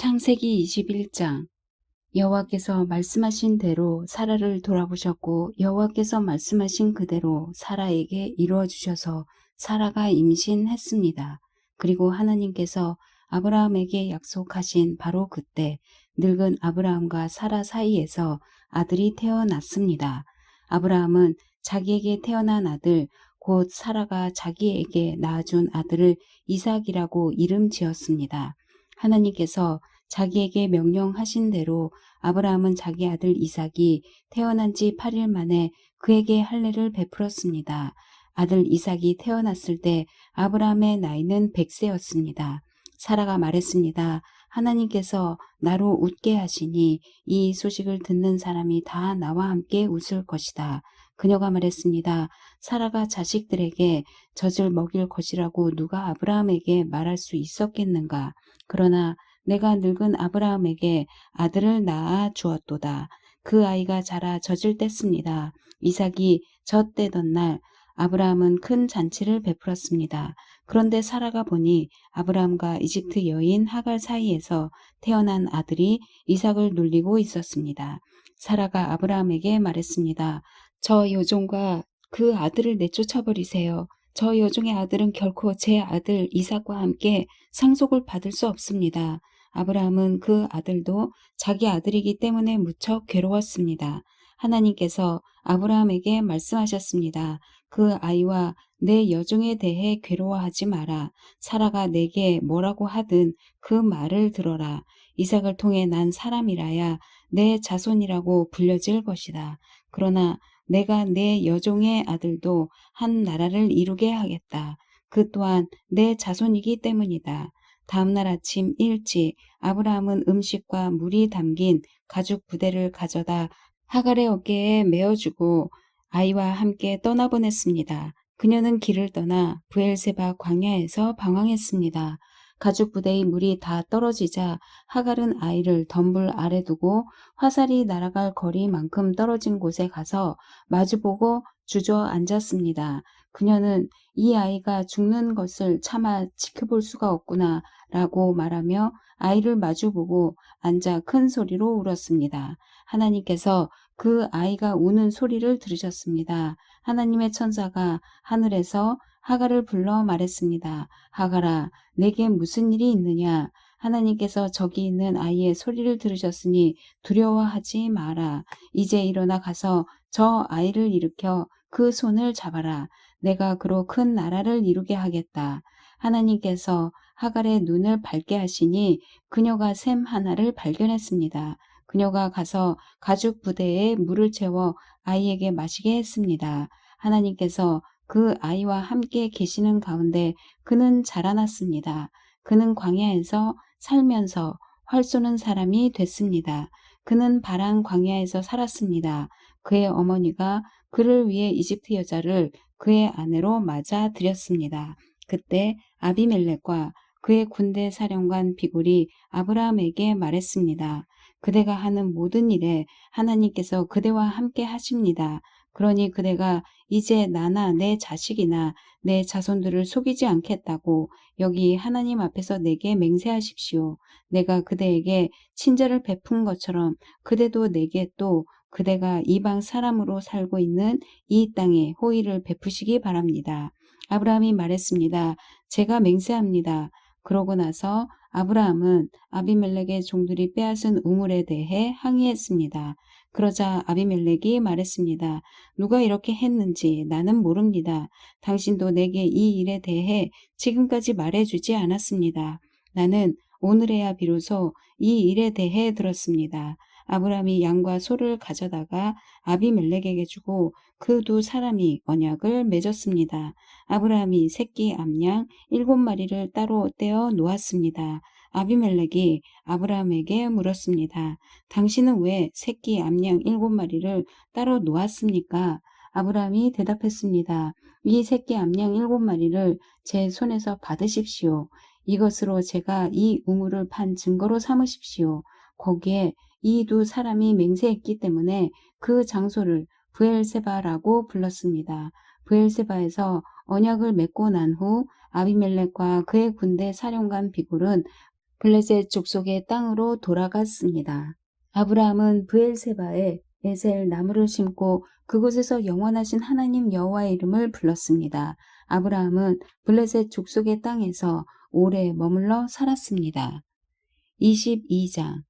창세기 21장. 여호와께서 말씀하신 대로 사라를 돌아보셨고 여호와께서 말씀하신 그대로 사라에게 이루어 주셔서 사라가 임신했습니다. 그리고 하나님께서 아브라함에게 약속하신 바로 그때 늙은 아브라함과 사라 사이에서 아들이 태어났습니다. 아브라함은 자기에게 태어난 아들 곧 사라가 자기에게 낳아준 아들을 이삭이라고 이름 지었습니다. 하나님께서 자기에게 명령하신 대로 아브라함은 자기 아들 이삭이 태어난 지 8일 만에 그에게 할례를 베풀었습니다. 아들 이삭이 태어났을 때 아브라함의 나이는 100세였습니다. 사라가 말했습니다. 하나님께서 나로 웃게 하시니 이 소식을 듣는 사람이 다 나와 함께 웃을 것이다. 그녀가 말했습니다. 사라가 자식들에게 젖을 먹일 것이라고 누가 아브라함에게 말할 수 있었겠는가. 그러나 내가 늙은 아브라함에게 아들을 낳아 주었도다. 그 아이가 자라 젖을 뗐습니다. 이삭이 젖 떼던 날 아브라함은 큰 잔치를 베풀었습니다. 그런데 사라가 보니 아브라함과 이집트 여인 하갈 사이에서 태어난 아들이 이삭을 놀리고 있었습니다. 사라가 아브라함에게 말했습니다. 저 여종과 그 아들을 내쫓아버리세요. 저 여종의 아들은 결코 제 아들 이삭과 함께 상속을 받을 수 없습니다. 아브라함은 그 아들도 자기 아들이기 때문에 무척 괴로웠습니다. 하나님께서 아브라함에게 말씀하셨습니다. 그 아이와 내 여종에 대해 괴로워하지 마라. 사라가 내게 뭐라고 하든 그 말을 들어라. 이삭을 통해 난 사람이라야 내 자손이라고 불려질 것이다. 그러나 내가 내 여종의 아들도 한 나라를 이루게 하겠다. 그 또한 내 자손이기 때문이다. 다음날 아침 일찍 아브라함은 음식과 물이 담긴 가죽 부대를 가져다 하갈의 어깨에 메어주고 아이와 함께 떠나보냈습니다. 그녀는 길을 떠나 브엘세바 광야에서 방황했습니다. 가죽 부대의 물이 다 떨어지자 하갈은 아이를 덤불 아래 두고 화살이 날아갈 거리만큼 떨어진 곳에 가서 마주보고 주저앉았습니다. 그녀는 이 아이가 죽는 것을 차마 지켜볼 수가 없구나 라고 말하며 아이를 마주보고 앉아 큰 소리로 울었습니다. 하나님께서 그 아이가 우는 소리를 들으셨습니다. 하나님의 천사가 하늘에서 하갈을 불러 말했습니다. 하갈아, 내게 무슨 일이 있느냐? 하나님께서 저기 있는 아이의 소리를 들으셨으니 두려워하지 마라. 이제 일어나 가서 저 아이를 일으켜 그 손을 잡아라. 내가 그로 큰 나라를 이루게 하겠다. 하나님께서 하갈의 눈을 밝게 하시니 그녀가 샘 하나를 발견했습니다. 그녀가 가서 가죽 부대에 물을 채워 아이에게 마시게 했습니다. 하나님께서 그 아이와 함께 계시는 가운데 그는 자라났습니다. 그는 광야에서 살면서 활 쏘는 사람이 됐습니다. 그는 바란 광야에서 살았습니다. 그의 어머니가 그를 위해 이집트 여자를 그의 아내로 맞아 들였습니다. 그때 아비멜렉과 그의 군대 사령관 비굴이 아브라함에게 말했습니다. 그대가 하는 모든 일에 하나님께서 그대와 함께 하십니다. 그러니 그대가 이제 나나 내 자식이나 내 자손들을 속이지 않겠다고 여기 하나님 앞에서 내게 맹세하십시오. 내가 그대에게 친절을 베푼 것처럼 그대도 내게 또 그대가 이방 사람으로 살고 있는 이 땅에 호의를 베푸시기 바랍니다. 아브라함이 말했습니다. 제가 맹세합니다. 그러고 나서 아브라함은 아비멜렉의 종들이 빼앗은 우물에 대해 항의했습니다. 그러자 아비멜렉이 말했습니다. 누가 이렇게 했는지 나는 모릅니다. 당신도 내게 이 일에 대해 지금까지 말해주지 않았습니다. 나는 오늘에야 비로소 이 일에 대해 들었습니다. 아브라함이 양과 소를 가져다가 아비멜렉에게 주고 그 두 사람이 언약을 맺었습니다. 아브라함이 새끼 암양 7마리를 따로 떼어 놓았습니다. 아비멜렉이 아브라함에게 물었습니다. 당신은 왜 새끼 암양 7마리를 따로 놓았습니까? 아브라함이 대답했습니다. 이 새끼 암양 7마리를 제 손에서 받으십시오. 이것으로 제가 이 우물을 판 증거로 삼으십시오. 거기에 이 두 사람이 맹세했기 때문에 그 장소를 브엘세바라고 불렀습니다. 브엘세바에서 언약을 맺고 난 후 아비멜렉과 그의 군대 사령관 비굴은 블레셋 족속의 땅으로 돌아갔습니다. 아브라함은 브엘세바에 에셀 나무를 심고 그곳에서 영원하신 하나님 여호와의 이름을 불렀습니다. 아브라함은 블레셋 족속의 땅에서 오래 머물러 살았습니다. 22장.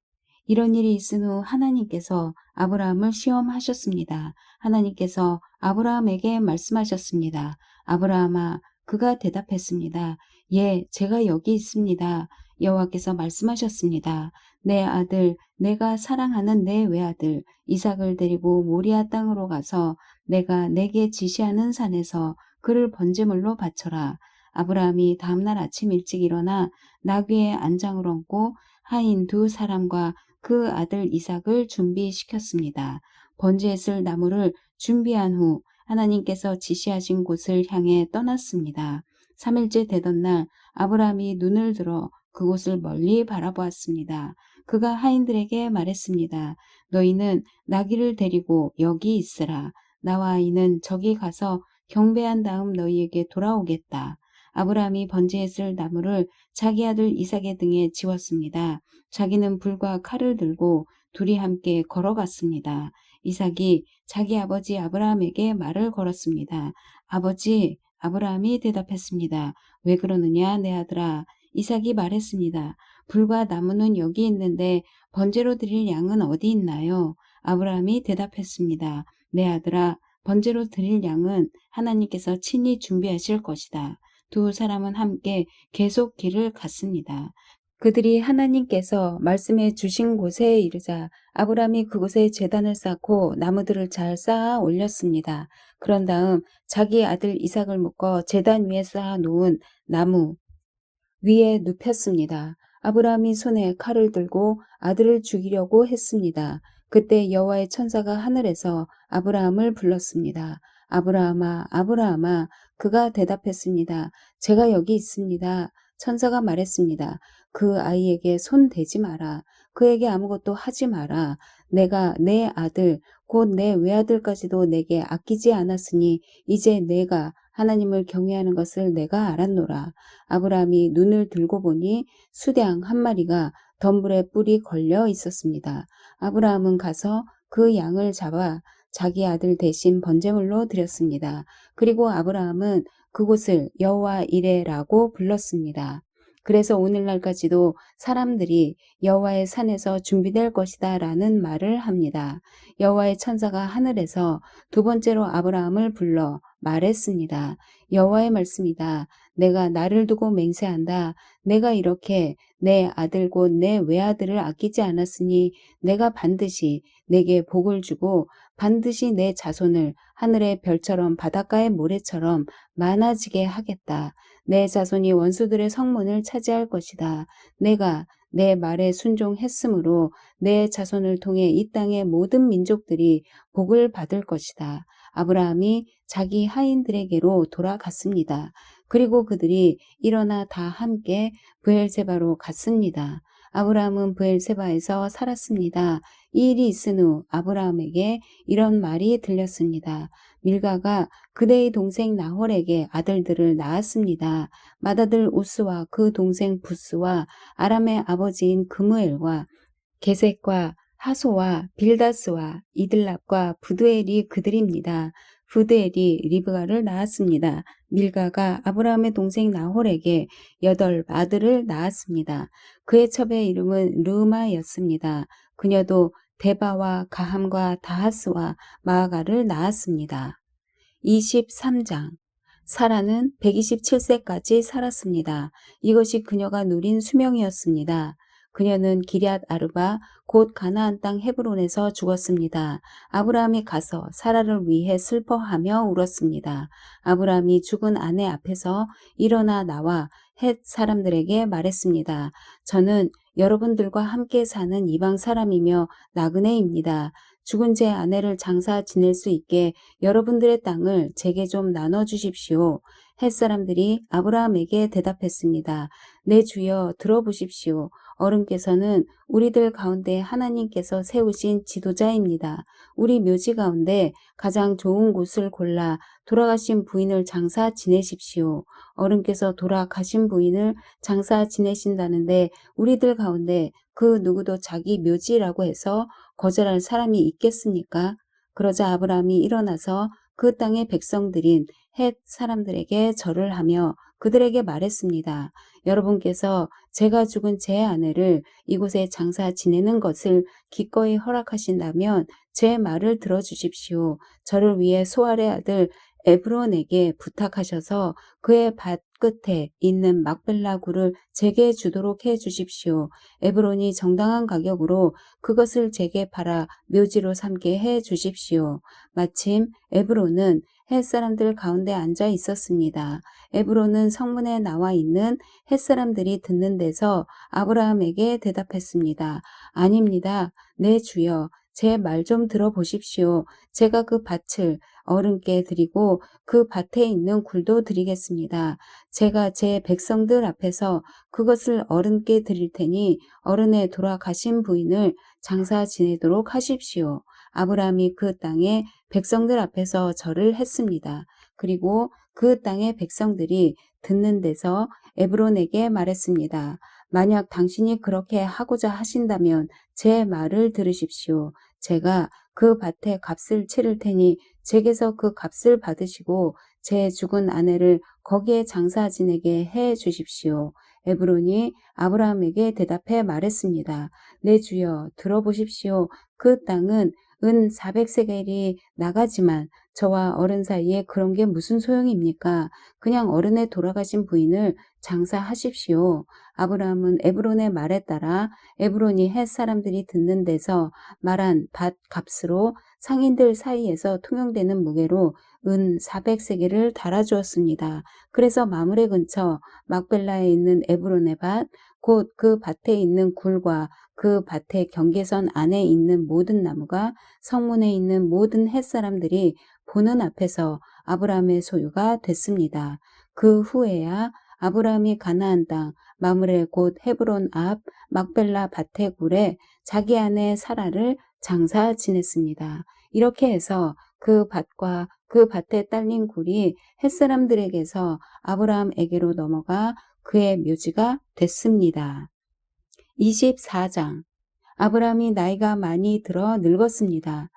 이런 일이 있은 후 하나님께서 아브라함을 시험하셨습니다. 하나님께서 아브라함에게 말씀하셨습니다. 아브라함아, 그가 대답했습니다. 예, 제가 여기 있습니다. 여호와께서 말씀하셨습니다. 내 아들, 내가 사랑하는 내 외아들 이삭을 데리고 모리아 땅으로 가서 내가 내게 지시하는 산에서 그를 번제물로 바쳐라. 아브라함이 다음날 아침 일찍 일어나 나귀의 안장을 얹고 하인 두 사람과 그 아들 이삭을 준비시켰습니다. 번제에 쓸 나무를 준비한 후 하나님께서 지시하신 곳을 향해 떠났습니다. 3일째 되던 날 아브라함이 눈을 들어 그곳을 멀리 바라보았습니다. 그가 하인들에게 말했습니다. 너희는 나귀를 데리고 여기 있으라. 나와 아이는 저기 가서 경배한 다음 너희에게 돌아오겠다. 아브라함이 번제에 쓸 나무를 자기 아들 이삭의 등에 지웠습니다. 자기는 불과 칼을 들고 둘이 함께 걸어갔습니다. 이삭이 자기 아버지 아브라함에게 말을 걸었습니다. 아버지, 아브라함이 대답했습니다. 왜 그러느냐, 내 아들아. 이삭이 말했습니다. 불과 나무는 여기 있는데 번제로 드릴 양은 어디 있나요? 아브라함이 대답했습니다. 내 아들아, 번제로 드릴 양은 하나님께서 친히 준비하실 것이다. 두 사람은 함께 계속 길을 갔습니다. 그들이 하나님께서 말씀해 주신 곳에 이르자 아브라함이 그곳에 제단을 쌓고 나무들을 잘 쌓아 올렸습니다. 그런 다음 자기 아들 이삭을 묶어 제단 위에 쌓아 놓은 나무 위에 눕혔습니다. 아브라함이 손에 칼을 들고 아들을 죽이려고 했습니다. 그때 여호와의 천사가 하늘에서 아브라함을 불렀습니다. 아브라함아, 아브라함아. 그가 대답했습니다. 제가 여기 있습니다. 천사가 말했습니다. 그 아이에게 손 대지 마라. 그에게 아무것도 하지 마라. 내가 내 아들, 곧 내 외아들까지도 내게 아끼지 않았으니 이제 내가 하나님을 경외하는 것을 내가 알았노라. 아브라함이 눈을 들고 보니 수량 한 마리가 덤불에 뿔이 걸려 있었습니다. 아브라함은 가서 그 양을 잡아 자기 아들 대신 번제물로 드렸습니다. 그리고 아브라함은 그곳을 여호와 이레라고 불렀습니다. 그래서 오늘날까지도 사람들이 여호와의 산에서 준비될 것이다 라는 말을 합니다. 여호와의 천사가 하늘에서 두 번째로 아브라함을 불러 말했습니다. 여호와의 말씀이다. 내가 나를 두고 맹세한다. 내가 이렇게 내 아들 곧 내 외아들을 아끼지 않았으니 내가 반드시 내게 복을 주고 반드시 내 자손을 하늘의 별처럼 바닷가의 모래처럼 많아지게 하겠다. 내 자손이 원수들의 성문을 차지할 것이다. 내가 내 말에 순종했으므로 내 자손을 통해 이 땅의 모든 민족들이 복을 받을 것이다. 아브라함이 자기 하인들에게로 돌아갔습니다. 그리고 그들이 일어나 다 함께 브엘세바로 갔습니다. 아브라함은 브엘세바에서 살았습니다. 이 일이 있은 후 아브라함에게 이런 말이 들렸습니다. 밀가가 그대의 동생 나홀에게 아들들을 낳았습니다. 맏아들 우스와 그 동생 부스와 아람의 아버지인 그무엘과 게색과 하소와 빌다스와 이들랍과 부드엘이 그들입니다. 부드엘이 리브가를 낳았습니다. 밀가가 아브라함의 동생 나홀에게 8 아들을 낳았습니다. 그의 첩의 이름은 르마였습니다. 그녀도 데바와 가함과 다하스와 마아가를 낳았습니다. 23장. 사라는 127세까지 살았습니다. 이것이 그녀가 누린 수명이었습니다. 그녀는 기럇 아르바 곧 가나안 땅 헤브론에서 죽었습니다. 아브라함이 가서 사라를 위해 슬퍼하며 울었습니다. 아브라함이 죽은 아내 앞에서 일어나 나와 헷 사람들에게 말했습니다. 저는 여러분들과 함께 사는 이방 사람이며 나그네입니다. 죽은 제 아내를 장사 지낼 수 있게 여러분들의 땅을 제게 좀 나눠주십시오. 헷 사람들이 아브라함에게 대답했습니다. 내 주여 들어보십시오. 어른께서는 우리들 가운데 하나님께서 세우신 지도자입니다. 우리 묘지 가운데 가장 좋은 곳을 골라 돌아가신 부인을 장사 지내십시오. 어른께서 돌아가신 부인을 장사 지내신다는데 우리들 가운데 그 누구도 자기 묘지라고 해서 거절할 사람이 있겠습니까? 그러자 아브라함이 일어나서 그 땅의 백성들인 헷 사람들에게 절을 하며 그들에게 말했습니다. 여러분께서 제가 죽은 제 아내를 이곳에 장사 지내는 것을 기꺼이 허락하신다면 제 말을 들어주십시오. 저를 위해 소알의 아들 에브론에게 부탁하셔서 그의 밭 끝에 있는 막벨라 굴을 제게 주도록 해 주십시오. 에브론이 정당한 가격으로 그것을 제게 팔아 묘지로 삼게 해 주십시오. 마침 에브론은 햇사람들 가운데 앉아 있었습니다. 에브론은 성문에 나와 있는 햇사람들이 듣는 데서 아브라함에게 대답했습니다. 아닙니다. 내 주여, 제 말 좀 들어보십시오. 제가 그 밭을 어른께 드리고 그 밭에 있는 굴도 드리겠습니다. 제가 제 백성들 앞에서 그것을 어른께 드릴 테니 어른의 돌아가신 부인을 장사 지내도록 하십시오. 아브라함이 그 땅에 백성들 앞에서 절을 했습니다. 그리고 그 땅의 백성들이 듣는 데서 에브론에게 말했습니다. 만약 당신이 그렇게 하고자 하신다면 제 말을 들으십시오. 제가 그 밭에 값을 치를 테니 제게서 그 값을 받으시고 제 죽은 아내를 거기에 장사 지내게 해 주십시오. 에브론이 아브라함에게 대답해 말했습니다. 내 주여, 들어보십시오. 그 땅은 은 400세겔이 나가지만 저와 어른 사이에 그런 게 무슨 소용입니까? 그냥 어른의 돌아가신 부인을 장사하십시오. 아브라함은 에브론의 말에 따라 에브론이 헷 사람들이 듣는 데서 말한 밭 값으로 상인들 사이에서 통용되는 무게로 은 400세겔을 달아주었습니다. 그래서 마므레 근처 막벨라에 있는 에브론의 밭, 곧 그 밭에 있는 굴과 그 밭의 경계선 안에 있는 모든 나무가 성문에 있는 모든 햇사람들이 보는 앞에서 아브라함의 소유가 됐습니다. 그 후에야 아브라함이 가나안 땅 마므레 곧 헤브론 앞 막벨라 밭의 굴에 자기 아내 사라를 장사 지냈습니다. 이렇게 해서 그 밭과 그 밭에 딸린 굴이 햇사람들에게서 아브라함에게로 넘어가 그의 묘지가 됐습니다. 24장. 아브라함이 나이가 많이 들어 늙었습니다.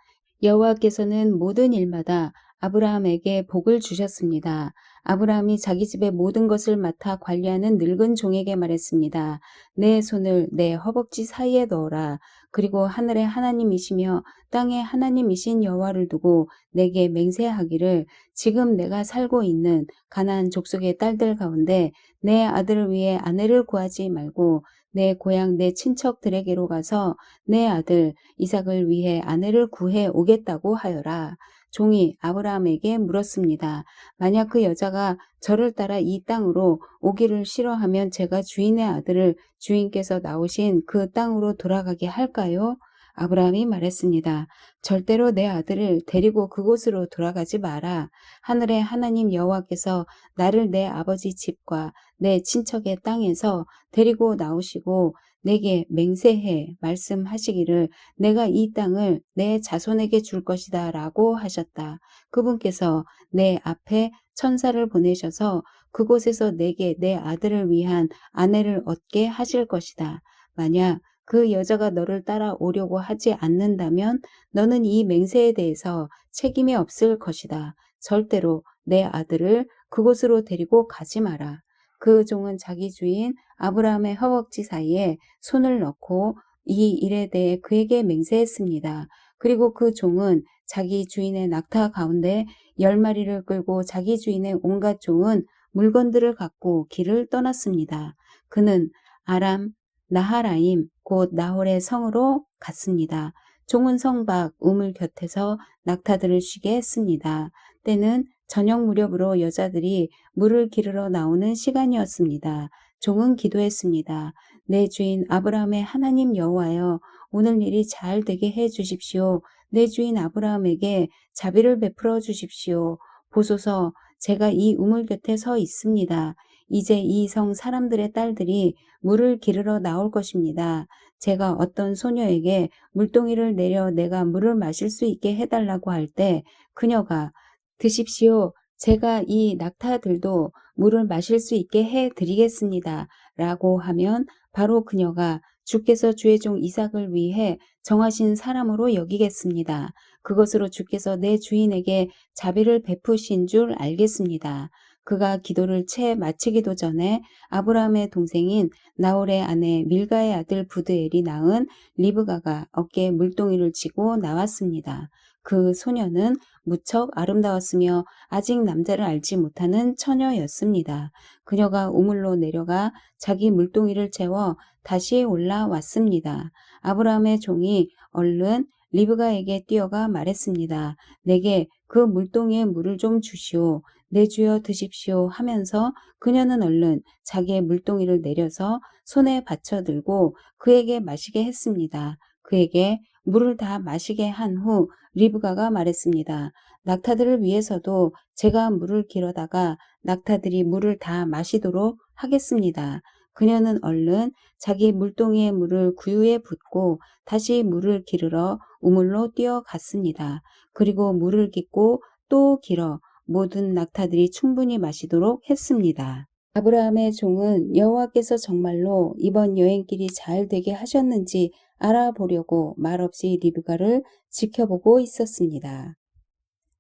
여호와께서는 모든 일마다 아브라함에게 복을 주셨습니다. 아브라함이 자기 집의 모든 것을 맡아 관리하는 늙은 종에게 말했습니다. 내 손을 내 허벅지 사이에 넣어라. 그리고 하늘의 하나님이시며 땅의 하나님이신 여호와를 두고 내게 맹세하기를 지금 내가 살고 있는 가나안 족속의 딸들 가운데 내 아들을 위해 아내를 구하지 말고 내 고향 내 친척들에게로 가서 내 아들 이삭을 위해 아내를 구해 오겠다고 하여라. 종이 아브라함에게 물었습니다. 만약 그 여자가 저를 따라 이 땅으로 오기를 싫어하면 제가 주인의 아들을 주인께서 나오신 그 땅으로 돌아가게 할까요? 아브라함이 말했습니다. 절대로 내 아들을 데리고 그곳으로 돌아가지 마라. 하늘의 하나님 여호와께서 나를 내 아버지 집과 내 친척의 땅에서 데리고 나오시고 내게 맹세해 말씀하시기를 내가 이 땅을 내 자손에게 줄 것이다 라고 하셨다. 그분께서 내 앞에 천사를 보내셔서 그곳에서 내게 내 아들을 위한 아내를 얻게 하실 것이다. 만약 그 여자가 너를 따라오려고 하지 않는다면 너는 이 맹세에 대해서 책임이 없을 것이다. 절대로 내 아들을 그곳으로 데리고 가지 마라. 그 종은 자기 주인 아브라함의 허벅지 사이에 손을 넣고 이 일에 대해 그에게 맹세했습니다. 그리고 그 종은 자기 주인의 낙타 가운데 10마리를 끌고 자기 주인의 온갖 좋은 물건들을 갖고 길을 떠났습니다. 그는 아람 나하라임 곧 나홀의 성으로 갔습니다. 종은 성 밖 우물 곁에서 낙타들을 쉬게 했습니다. 때는 저녁 무렵으로 여자들이 물을 기르러 나오는 시간이었습니다. 종은 기도했습니다. 내 주인 아브라함의 하나님 여호와여, 오늘 일이 잘 되게 해 주십시오. 내 주인 아브라함에게 자비를 베풀어 주십시오. 보소서, 제가 이 우물 곁에 서 있습니다. 이제 이 성 사람들의 딸들이 물을 기르러 나올 것입니다. 제가 어떤 소녀에게 물동이를 내려 내가 물을 마실 수 있게 해달라고 할 때 그녀가 드십시오. 제가 이 낙타들도 물을 마실 수 있게 해 드리겠습니다. 라고 하면 바로 그녀가 주께서 주의 종 이삭을 위해 정하신 사람으로 여기겠습니다. 그것으로 주께서 내 주인에게 자비를 베푸신 줄 알겠습니다. 그가 기도를 채 마치기도 전에 아브라함의 동생인 나홀의 아내 밀가의 아들 부드엘이 낳은 리브가가 어깨에 물동이를 쥐고 나왔습니다. 그 소녀는 무척 아름다웠으며 아직 남자를 알지 못하는 처녀였습니다. 그녀가 우물로 내려가 자기 물동이를 채워 다시 올라왔습니다. 아브라함의 종이 얼른 리브가에게 뛰어가 말했습니다. 내게 그 물동이에 물을 좀 주시오. 내 주여 드십시오 하면서 그녀는 얼른 자기의 물동이를 내려서 손에 받쳐 들고 그에게 마시게 했습니다. 그에게 물을 다 마시게 한 후 리브가가 말했습니다. 낙타들을 위해서도 제가 물을 길어다가 낙타들이 물을 다 마시도록 하겠습니다. 그녀는 얼른 자기 물동이의 물을 구유에 붓고 다시 물을 기르러 우물로 뛰어갔습니다. 그리고 물을 깃고 또 길어 모든 낙타들이 충분히 마시도록 했습니다. 아브라함의 종은 여호와께서 정말로 이번 여행길이 잘 되게 하셨는지 알아보려고 말없이 리브가를 지켜보고 있었습니다.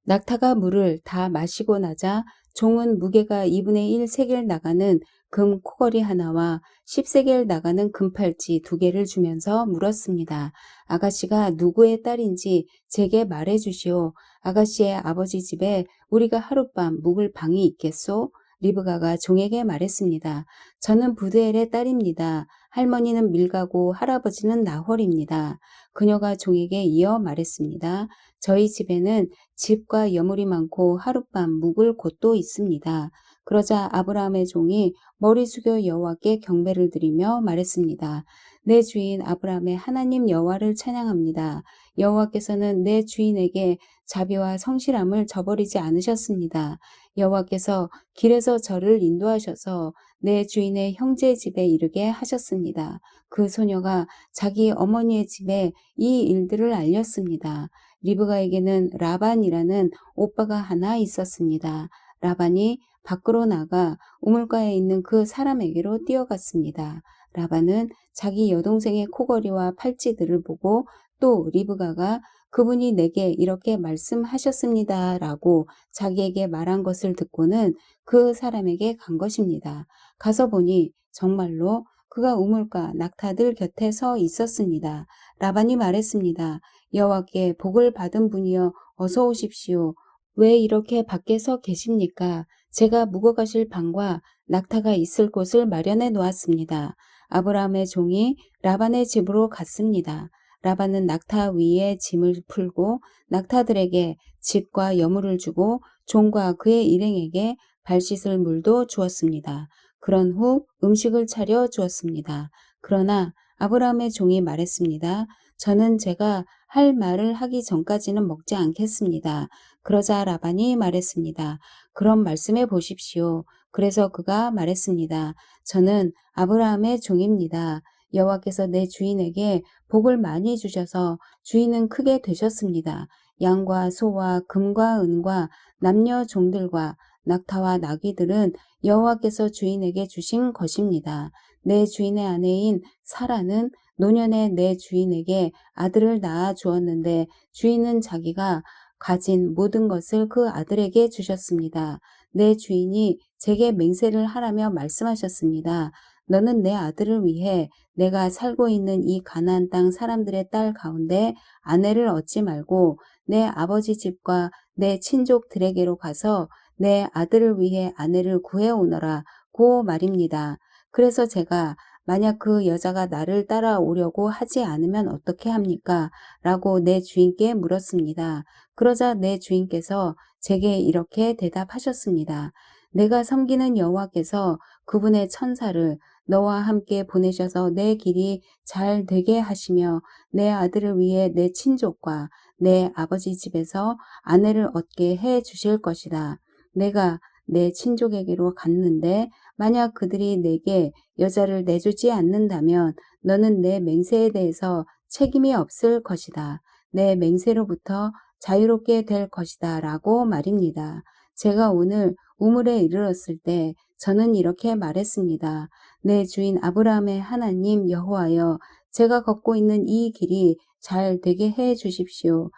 낙타가 물을 다 마시고 나자 종은 무게가 2분의 1 세겔 나가는 금 코걸이 하나와 10세겔 나가는 금팔찌 2개를 주면서 물었습니다. 아가씨가 누구의 딸인지 제게 말해 주시오. 아가씨의 아버지 집에 우리가 하룻밤 묵을 방이 있겠소? 리브가가 종에게 말했습니다. 저는 부드엘의 딸입니다. 할머니는 밀가고 할아버지는 나홀입니다. 그녀가 종에게 이어 말했습니다. 저희 집에는 집과 여물이 많고 하룻밤 묵을 곳도 있습니다. 그러자 아브라함의 종이 머리 숙여 여호와께 경배를 드리며 말했습니다. 내 주인 아브라함의 하나님 여호와를 찬양합니다. 여호와께서는 내 주인에게 자비와 성실함을 저버리지 않으셨습니다. 여호와께서 길에서 저를 인도하셔서 내 주인의 형제 집에 이르게 하셨습니다. 그 소녀가 자기 어머니의 집에 이 일들을 알렸습니다. 리브가에게는 라반이라는 오빠가 하나 있었습니다. 라반이 밖으로 나가 우물가에 있는 그 사람에게로 뛰어갔습니다. 라반은 자기 여동생의 코걸이와 팔찌들을 보고 또 리브가가 그분이 내게 이렇게 말씀하셨습니다. 라고 자기에게 말한 것을 듣고는 그 사람에게 간 것입니다. 가서 보니 정말로 그가 우물가 낙타들 곁에 서 있었습니다. 라반이 말했습니다. 여호와께 복을 받은 분이여 어서 오십시오. 왜 이렇게 밖에 서 계십니까? 제가 묵어가실 방과 낙타가 있을 곳을 마련해 놓았습니다. 아브라함의 종이 라반의 집으로 갔습니다. 라반은 낙타 위에 짐을 풀고 낙타들에게 집과 여물을 주고 종과 그의 일행에게 발 씻을 물도 주었습니다. 그런 후 음식을 차려 주었습니다. 그러나 아브라함의 종이 말했습니다. 저는 제가 할 말을 하기 전까지는 먹지 않겠습니다. 그러자 라반이 말했습니다. 그럼 말씀해 보십시오. 그래서 그가 말했습니다. 저는 아브라함의 종입니다. 여호와께서 내 주인에게 복을 많이 주셔서 주인은 크게 되셨습니다. 양과 소와 금과 은과 남녀 종들과 낙타와 나귀들은 여호와께서 주인에게 주신 것입니다. 내 주인의 아내인 사라는 노년에 내 주인에게 아들을 낳아 주었는데 주인은 자기가 가진 모든 것을 그 아들에게 주셨습니다. 내 주인이 제게 맹세를 하라며 말씀하셨습니다. 너는 내 아들을 위해 내가 살고 있는 이 가나안 땅 사람들의 딸 가운데 아내를 얻지 말고 내 아버지 집과 내 친족들에게로 가서 내 아들을 위해 아내를 구해오너라 고 말입니다. 그래서 제가 만약 그 여자가 나를 따라오려고 하지 않으면 어떻게 합니까? 라고 내 주인께 물었습니다. 그러자 내 주인께서 제게 이렇게 대답하셨습니다. 내가 섬기는 여호와께서 그분의 천사를 너와 함께 보내셔서 내 길이 잘 되게 하시며 내 아들을 위해 내 친족과 내 아버지 집에서 아내를 얻게 해 주실 것이다. 내가 내 친족에게로 갔는데 만약 그들이 내게 여자를 내주지 않는다면 너는 내 맹세에 대해서 책임이 없을 것이다. 내 맹세로부터 자유롭게 될 것이다. 라고 말입니다. 제가 오늘 우물에 이르렀을 때 저는 이렇게 말했습니다. 내 주인 아브라함의 하나님 여호와여, 제가 걷고 있는 이 길이 잘 되게 해 주십시오.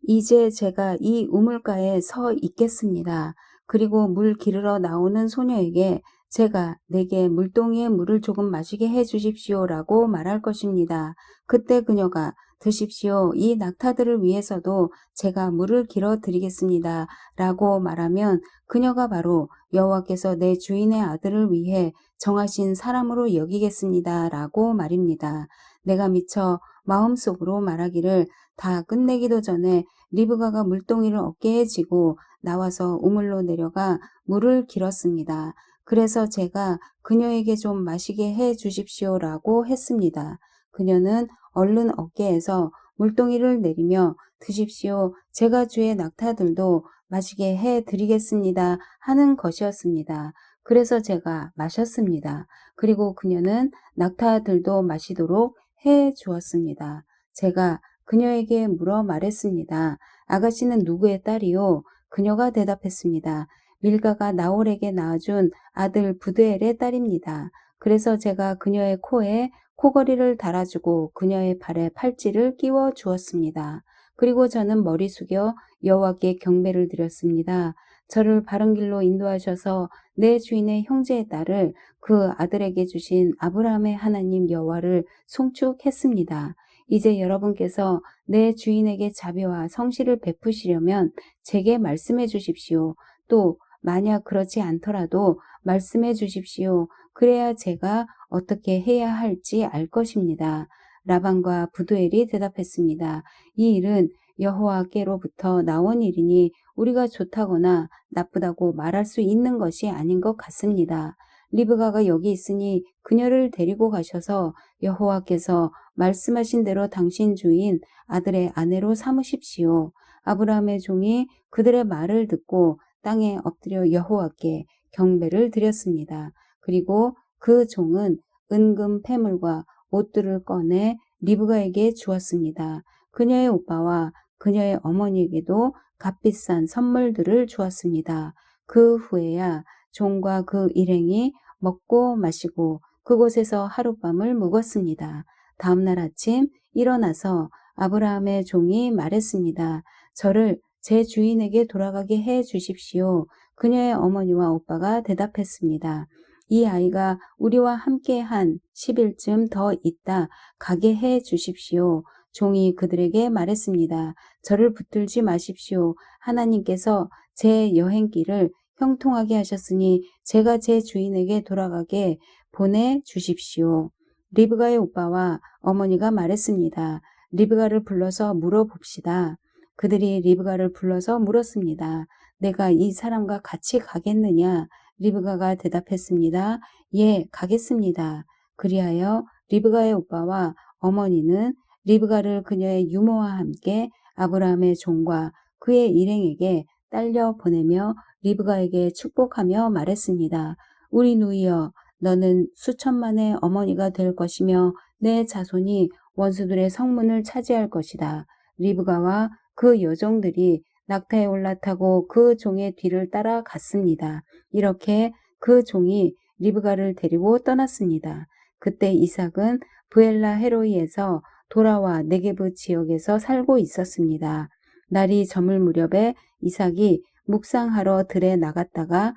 이제 제가 이 우물가에 서 있겠습니다. 그리고 물 기르러 나오는 소녀에게 제가 내게 물동이의 물을 조금 마시게 해 주십시오라고 말할 것입니다. 그때 그녀가 드십시오. 이 낙타들을 위해서도 제가 물을 길어 드리겠습니다. 라고 말하면 그녀가 바로 여호와께서 내 주인의 아들을 위해 정하신 사람으로 여기겠습니다. 라고 말입니다. 내가 미처 마음속으로 말하기를 다 끝내기도 전에 리브가가 물동이를 어깨에 지고 나와서 우물로 내려가 물을 길었습니다. 그래서 제가 그녀에게 좀 마시게 해 주십시오라고 했습니다. 그녀는 얼른 어깨에서 물동이를 내리며 드십시오. 제가 주의 낙타들도 마시게 해 드리겠습니다. 하는 것이었습니다. 그래서 제가 마셨습니다. 그리고 그녀는 낙타들도 마시도록 해 주었습니다. 제가 그녀에게 물어 말했습니다. 아가씨는 누구의 딸이요? 그녀가 대답했습니다. 밀가가 나홀에게 낳아준 아들 부드엘의 딸입니다. 그래서 제가 그녀의 코에 코걸이를 달아주고 그녀의 발에 팔찌를 끼워 주었습니다. 그리고 저는 머리 숙여 여호와께 경배를 드렸습니다. 저를 바른 길로 인도하셔서 내 주인의 형제의 딸을 그 아들에게 주신 아브라함의 하나님 여호와를 송축했습니다. 이제 여러분께서 내 주인에게 자비와 성실을 베푸시려면 제게 말씀해 주십시오. 또 만약 그렇지 않더라도 말씀해 주십시오. 그래야 제가 어떻게 해야 할지 알 것입니다. 라반과 부두엘이 대답했습니다. 이 일은 여호와께로부터 나온 일이니 우리가 좋다거나 나쁘다고 말할 수 있는 것이 아닌 것 같습니다. 리브가가 여기 있으니 그녀를 데리고 가셔서 여호와께서 말씀하신 대로 당신 주인 아들의 아내로 삼으십시오. 아브라함의 종이 그들의 말을 듣고 땅에 엎드려 여호와께 경배를 드렸습니다. 그리고 그 종은 은금 패물과 옷들을 꺼내 리브가에게 주었습니다. 그녀의 오빠와 그녀의 어머니에게도 값비싼 선물들을 주었습니다. 그 후에야 종과 그 일행이 먹고 마시고 그곳에서 하룻밤을 묵었습니다. 다음날 아침 일어나서 아브라함의 종이 말했습니다. 저를 제 주인에게 돌아가게 해 주십시오. 그녀의 어머니와 오빠가 대답했습니다. 이 아이가 우리와 함께 한 10일쯤 더 있다 가게 해 주십시오. 종이 그들에게 말했습니다. 저를 붙들지 마십시오. 하나님께서 제 여행길을 형통하게 하셨으니 제가 제 주인에게 돌아가게 보내주십시오. 리브가의 오빠와 어머니가 말했습니다. 리브가를 불러서 물어봅시다. 그들이 리브가를 불러서 물었습니다. 내가 이 사람과 같이 가겠느냐? 리브가가 대답했습니다. 예, 가겠습니다. 그리하여 리브가의 오빠와 어머니는 리브가를 그녀의 유모와 함께 아브라함의 종과 그의 일행에게 딸려 보내며 리브가에게 축복하며 말했습니다. 우리 누이여, 너는 수천만의 어머니가 될 것이며 내 자손이 원수들의 성문을 차지할 것이다. 리브가와 그 여종들이 낙타에 올라타고 그 종의 뒤를 따라갔습니다. 이렇게 그 종이 리브가를 데리고 떠났습니다. 그때 이삭은 브엘라 헤로이에서 돌아와 네게브 지역에서 살고 있었습니다. 날이 저물 무렵에 이삭이 묵상하러 들에 나갔다가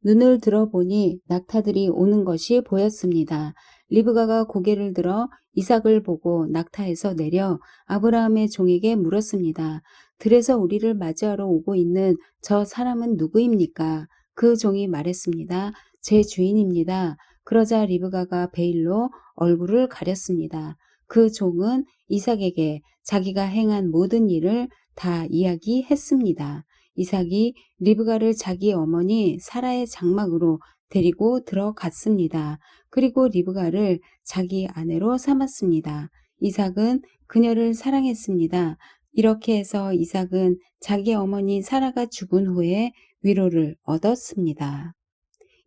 눈을 들어보니 낙타들이 오는 것이 보였습니다. 리브가가 고개를 들어 이삭을 보고 낙타에서 내려 아브라함의 종에게 물었습니다. 들에서 우리를 맞이하러 오고 있는 저 사람은 누구입니까? 그 종이 말했습니다. 제 주인입니다. 그러자 리브가가 베일로 얼굴을 가렸습니다. 그 종은 이삭에게 자기가 행한 모든 일을 다 이야기했습니다. 이삭이 리브가를 자기 어머니 사라의 장막으로 데리고 들어갔습니다. 그리고 리브가를 자기 아내로 삼았습니다. 이삭은 그녀를 사랑했습니다. 이렇게 해서 이삭은 자기 어머니 사라가 죽은 후에 위로를 얻었습니다.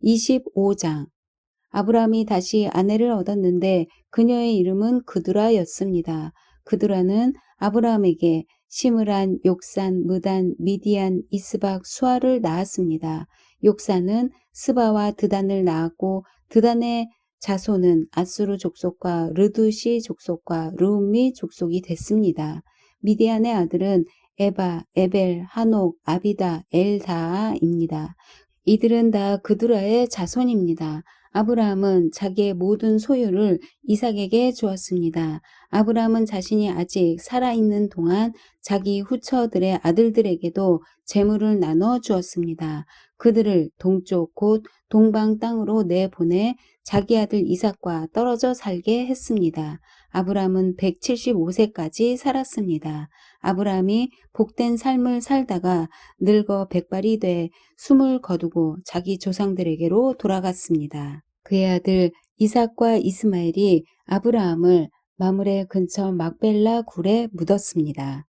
25장. 아브라함이 다시 아내를 얻었는데 그녀의 이름은 그두라였습니다. 그두라는 아브라함에게 시므란, 욕산, 무단, 미디안, 이스박, 수아를 낳았습니다. 욕산은 스바와 드단을 낳았고 드단의 자손은 아수르 족속과 르두시 족속과 르움미 족속이 됐습니다. 미디안의 아들은 에바, 에벨, 하녹, 아비다, 엘다아입니다. 이들은 다 그두라의 자손입니다. 아브라함은 자기의 모든 소유를 이삭에게 주었습니다. 아브라함은 자신이 아직 살아있는 동안 자기 후처들의 아들들에게도 재물을 나눠 주었습니다. 그들을 동쪽 곧 동방 땅으로 내보내 자기 아들 이삭과 떨어져 살게 했습니다. 아브라함은 175세까지 살았습니다. 아브라함이 복된 삶을 살다가 늙어 백발이 돼 숨을 거두고 자기 조상들에게로 돌아갔습니다. 그의 아들 이삭과 이스마엘이 아브라함을 마므레 근처 막벨라 굴에 묻었습니다.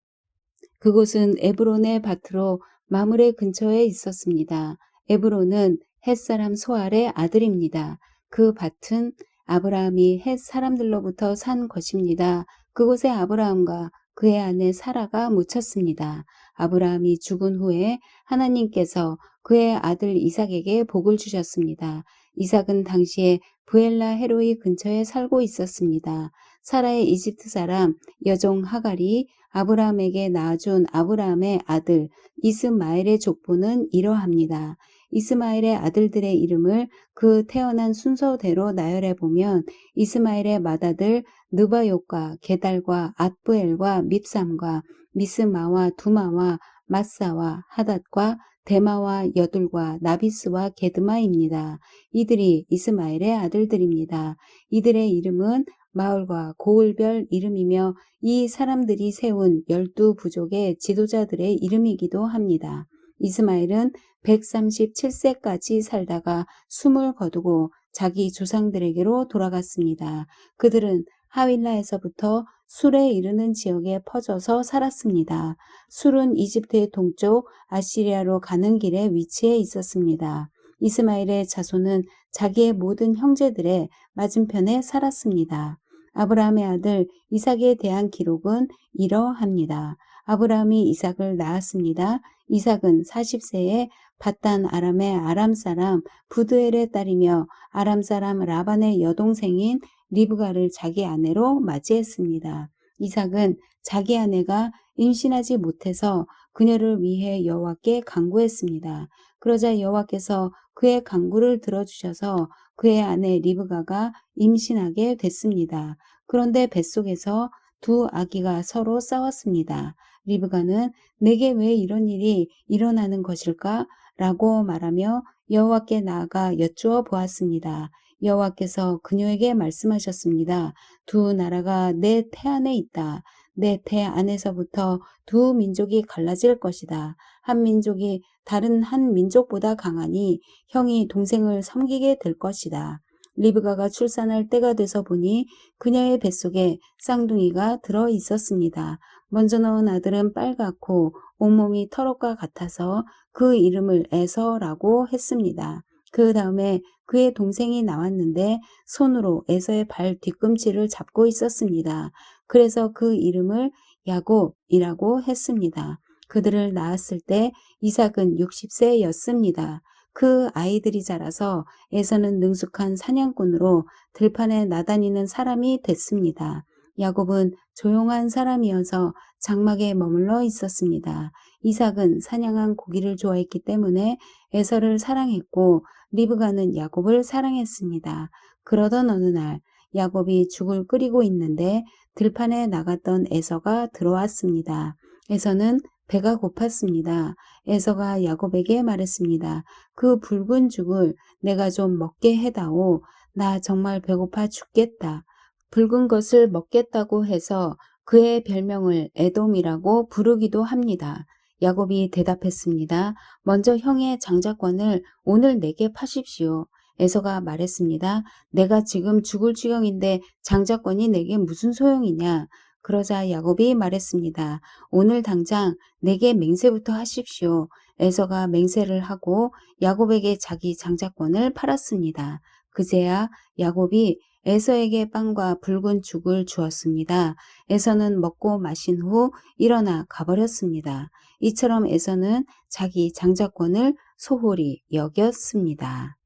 그곳은 에브론의 밭으로 마므레 근처에 있었습니다. 에브론은 햇사람 소알의 아들입니다. 그 밭은 아브라함이 햇 사람들로부터 산 것입니다. 그곳에 아브라함과 그의 아내 사라가 묻혔습니다. 아브라함이 죽은 후에 하나님께서 그의 아들 이삭에게 복을 주셨습니다. 이삭은 당시에 브엘라 헤로이 근처에 살고 있었습니다. 사라의 이집트 사람 여종 하갈이 아브라함에게 낳아준 아브라함의 아들 이스마엘의 족보는 이러합니다. 이스마엘의 아들들의 이름을 그 태어난 순서대로 나열해 보면 이스마엘의 맏아들 느바욕과 게달과 앗브엘과 밉삼과 미스마와 두마와 마사와 하닷과 데마와 여둘과 나비스와 게드마입니다. 이들이 이스마엘의 아들들입니다. 이들의 이름은 마을과 고을별 이름이며 이 사람들이 세운 12부족의 지도자들의 이름이기도 합니다. 이스마엘은 137세까지 살다가 숨을 거두고 자기 조상들에게로 돌아갔습니다. 그들은 하윌라에서부터 술에 이르는 지역에 퍼져서 살았습니다. 술은 이집트의 동쪽 아시리아로 가는 길에 위치해 있었습니다. 이스마엘의 자손은 자기의 모든 형제들의 맞은편에 살았습니다. 아브라함의 아들 이삭에 대한 기록은 이러합니다. 아브라함이 이삭을 낳았습니다. 이삭은 40세에 밧단 아람의 아람 사람 부드엘의 딸이며 아람 사람 라반의 여동생인 리브가를 자기 아내로 맞이했습니다. 이삭은 자기 아내가 임신하지 못해서 그녀를 위해 여호와께 간구했습니다. 그러자 여호와께서 그의 간구를 들어주셔서 그의 아내 리브가가 임신하게 됐습니다. 그런데 뱃속에서 두 아기가 서로 싸웠습니다. 리브가는 내게 왜 이런 일이 일어나는 것일까? 라고 말하며 여호와께 나아가 여쭈어 보았습니다. 여호와께서 그녀에게 말씀하셨습니다. 두 나라가 내 태 안에 있다. 내 태 안에서부터 두 민족이 갈라질 것이다. 한 민족이 다른 한 민족보다 강하니 형이 동생을 섬기게 될 것이다. 리브가가 출산할 때가 돼서 보니 그녀의 뱃속에 쌍둥이가 들어 있었습니다. 먼저 낳은 아들은 빨갛고 온몸이 털옷과 같아서 그 이름을 에서라고 했습니다. 그 다음에 그의 동생이 나왔는데 손으로 에서의 발 뒤꿈치를 잡고 있었습니다. 그래서 그 이름을 야곱이라고 했습니다. 그들을 낳았을 때 이삭은 60세였습니다. 그 아이들이 자라서 에서는 능숙한 사냥꾼으로 들판에 나다니는 사람이 됐습니다. 야곱은 조용한 사람이어서 장막에 머물러 있었습니다. 이삭은 사냥한 고기를 좋아했기 때문에 에서를 사랑했고 리브가는 야곱을 사랑했습니다. 그러던 어느 날 야곱이 죽을 끓이고 있는데 들판에 나갔던 에서가 들어왔습니다. 에서는 배가 고팠습니다. 에서가 야곱에게 말했습니다. 그 붉은 죽을 내가 좀 먹게 해다오. 나 정말 배고파 죽겠다. 붉은 것을 먹겠다고 해서 그의 별명을 에돔이라고 부르기도 합니다. 야곱이 대답했습니다. 먼저 형의 장자권을 오늘 내게 파십시오. 에서가 말했습니다. 내가 지금 죽을 지경인데 장자권이 내게 무슨 소용이냐. 그러자 야곱이 말했습니다. 오늘 당장 내게 맹세부터 하십시오. 에서가 맹세를 하고 야곱에게 자기 장자권을 팔았습니다. 그제야 야곱이 에서에게 빵과 붉은 죽을 주었습니다. 에서는 먹고 마신 후 일어나 가버렸습니다. 이처럼 에서는 자기 장자권을 소홀히 여겼습니다.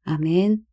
아멘.